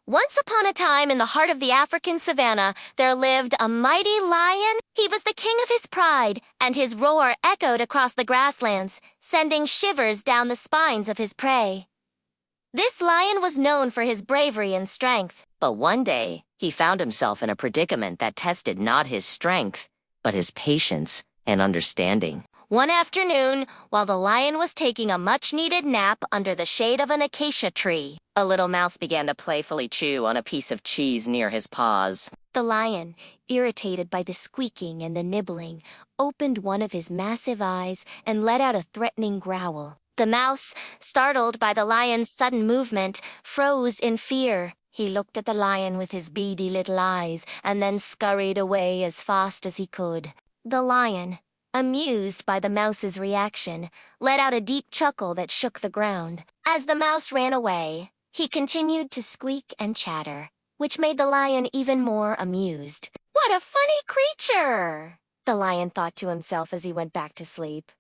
Once upon a time in the heart of the African savanna, there lived a mighty lion. He was the king of his pride, and his roar echoed across the grasslands, sending shivers down the spines of his prey. This lion was known for his bravery and strength. But one day, he found himself in a predicament that tested not his strength, but his patience and understanding. One afternoon, while the lion was taking a much-needed nap under the shade of an acacia tree, a little mouse began to playfully chew on a piece of cheese near his paws. The lion, irritated by the squeaking and the nibbling, opened one of his massive eyes and let out a threatening growl. The mouse, startled by the lion's sudden movement, froze in fear. He looked at the lion with his beady little eyes and then scurried away as fast as he could. The lion, amused by the mouse's reaction, let out a deep chuckle that shook the ground. As the mouse ran away, he continued to squeak and chatter, which made the lion even more amused. "What a funny creature!" the lion thought to himself as he went back to sleep.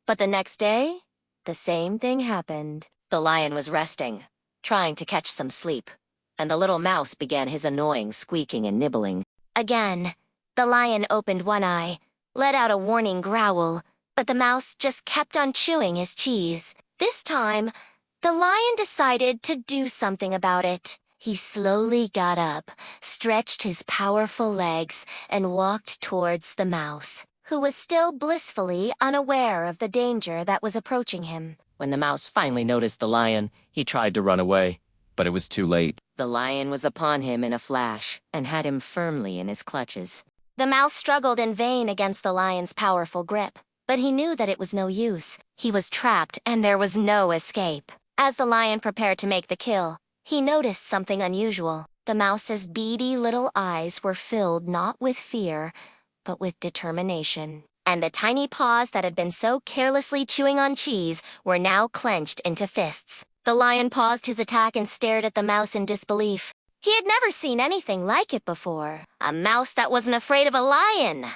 But the next day, the same thing happened. The lion was resting, trying to catch some sleep, and the little mouse began his annoying squeaking and nibbling. Again, the lion opened one eye, let out a warning growl, but the mouse just kept on chewing his cheese. This time, the lion decided to do something about it. He slowly got up, stretched his powerful legs, and walked towards the mouse, who was still blissfully unaware of the danger that was approaching him. When the mouse finally noticed the lion, he tried to run away, but it was too late. The lion was upon him in a flash and had him firmly in his clutches. The mouse struggled in vain against the lion's powerful grip, but he knew that it was no use. He was trapped and there was no escape. As the lion prepared to make the kill, he noticed something unusual. The mouse's beady little eyes were filled not with fear, but with determination. And the tiny paws that had been so carelessly chewing on cheese were now clenched into fists. The lion paused his attack and stared at the mouse in disbelief. He had never seen anything like it before. A mouse that wasn't afraid of a lion.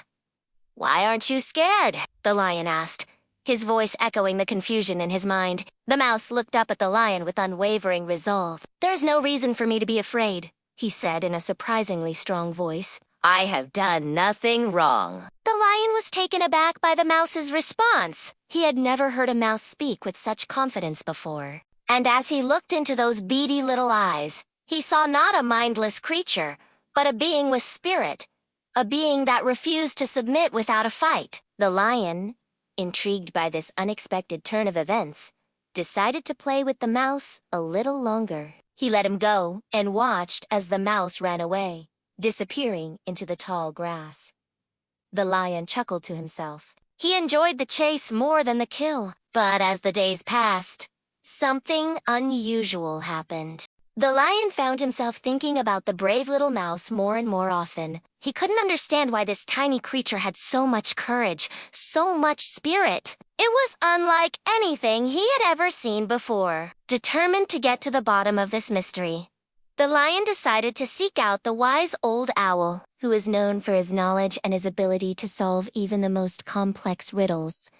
"Why aren't you scared?" the lion asked, his voice echoing the confusion in his mind. The mouse looked up at the lion with unwavering resolve. "There's no reason for me to be afraid," he said in a surprisingly strong voice. "I have done nothing wrong." The lion was taken aback by the mouse's response. He had never heard a mouse speak with such confidence before. And as he looked into those beady little eyes, he saw not a mindless creature, but a being with spirit, a being that refused to submit without a fight. The lion, intrigued by this unexpected turn of events, decided to play with the mouse a little longer. He let him go and watched as the mouse ran away, disappearing into the tall grass. The lion chuckled to himself. He enjoyed the chase more than the kill. But as the days passed, something unusual happened. The lion found himself thinking about the brave little mouse more and more often. He couldn't understand why this tiny creature had so much courage, so much spirit. It was unlike anything he had ever seen before. Determined to get to the bottom of this mystery, the lion decided to seek out the wise old owl, who is known for his knowledge and his ability to solve even the most complex riddles.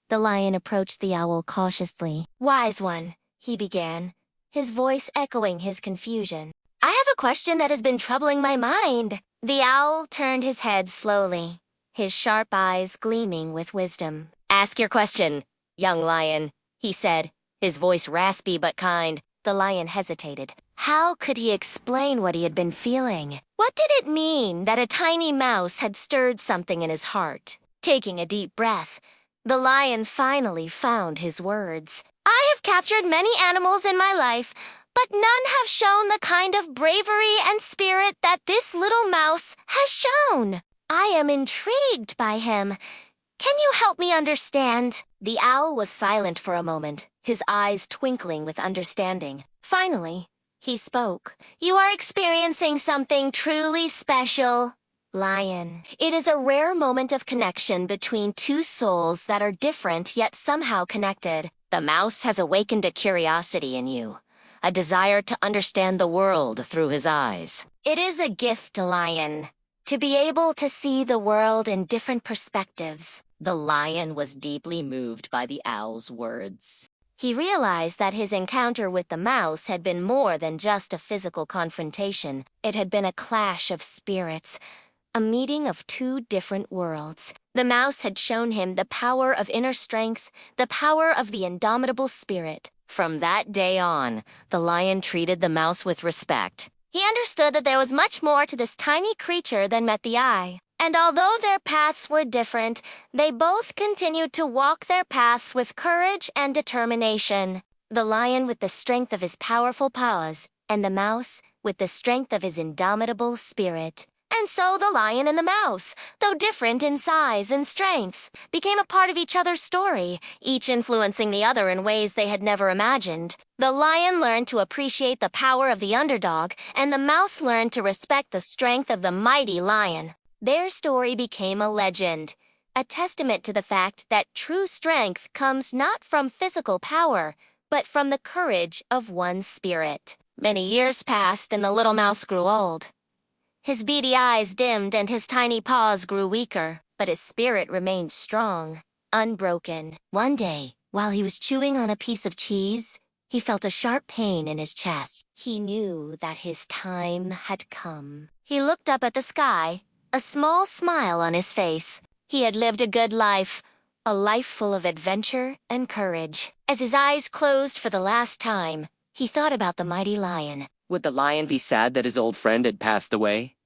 The lion approached the owl cautiously. "Wise one," he began, his voice echoing his confusion. "I have a question that has been troubling my mind." The owl turned his head slowly, his sharp eyes gleaming with wisdom. "Ask your question, young lion," he said, his voice raspy but kind. The lion hesitated. How could he explain what he had been feeling? What did it mean that a tiny mouse had stirred something in his heart? Taking a deep breath, the lion finally found his words. "I have captured many animals in my life, but none have shown the kind of bravery and spirit that this little mouse has shown. I am intrigued by him. Can you help me understand?" The owl was silent for a moment, his eyes twinkling with understanding. Finally, he spoke. "You are experiencing something truly special, lion. It is a rare moment of connection between two souls that are different yet somehow connected. The mouse has awakened a curiosity in you, a desire to understand the world through his eyes. It is a gift, lion, to be able to see the world in different perspectives." The lion was deeply moved by the owl's words. He realized that his encounter with the mouse had been more than just a physical confrontation. It had been a clash of spirits, a meeting of two different worlds. The mouse had shown him the power of inner strength, the power of the indomitable spirit. From that day on, the lion treated the mouse with respect. He understood that there was much more to this tiny creature than met the eye. And although their paths were different, they both continued to walk their paths with courage and determination. The lion with the strength of his powerful paws, and the mouse with the strength of his indomitable spirit. And so the lion and the mouse, though different in size and strength, became a part of each other's story, each influencing the other in ways they had never imagined. The lion learned to appreciate the power of the underdog, and the mouse learned to respect the strength of the mighty lion. Their story became a legend, a testament to the fact that true strength comes not from physical power, but from the courage of one's spirit. Many years passed and the little mouse grew old. His beady eyes dimmed and his tiny paws grew weaker, but his spirit remained strong, unbroken. One day, while he was chewing on a piece of cheese, he felt a sharp pain in his chest. He knew that his time had come. He looked up at the sky, a small smile on his face. He had lived a good life, a life full of adventure and courage. As his eyes closed for the last time, he thought about the mighty lion. Would the lion be sad that his old friend had passed away?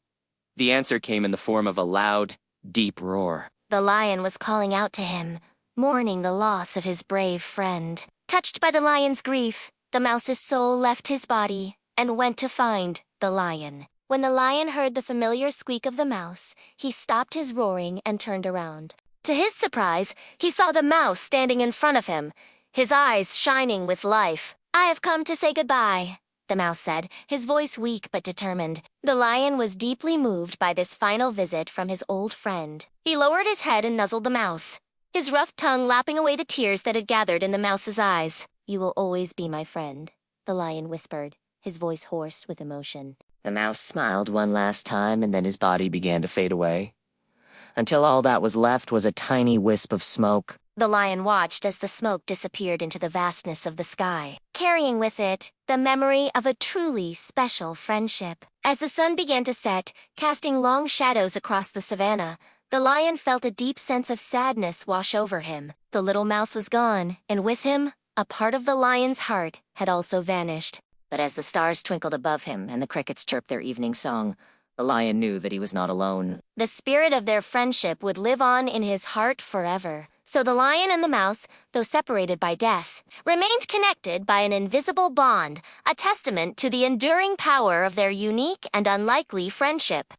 The answer came in the form of a loud, deep roar. The lion was calling out to him, mourning the loss of his brave friend. Touched by the lion's grief, the mouse's soul left his body and went to find the lion. When the lion heard the familiar squeak of the mouse, he stopped his roaring and turned around. To his surprise, he saw the mouse standing in front of him, his eyes shining with life. "I have come to say goodbye," the mouse said, his voice weak but determined. The lion was deeply moved by this final visit from his old friend. He lowered his head and nuzzled the mouse, his rough tongue lapping away the tears that had gathered in the mouse's eyes. "You will always be my friend," the lion whispered, his voice hoarse with emotion. The mouse smiled one last time, and then his body began to fade away, until all that was left was a tiny wisp of smoke. The lion watched as the smoke disappeared into the vastness of the sky, carrying with it the memory of a truly special friendship. As the sun began to set, casting long shadows across the savanna, the lion felt a deep sense of sadness wash over him. The little mouse was gone, and with him, a part of the lion's heart had also vanished. But as the stars twinkled above him and the crickets chirped their evening song, the lion knew that he was not alone. The spirit of their friendship would live on in his heart forever. So the lion and the mouse, though separated by death, remained connected by an invisible bond, a testament to the enduring power of their unique and unlikely friendship.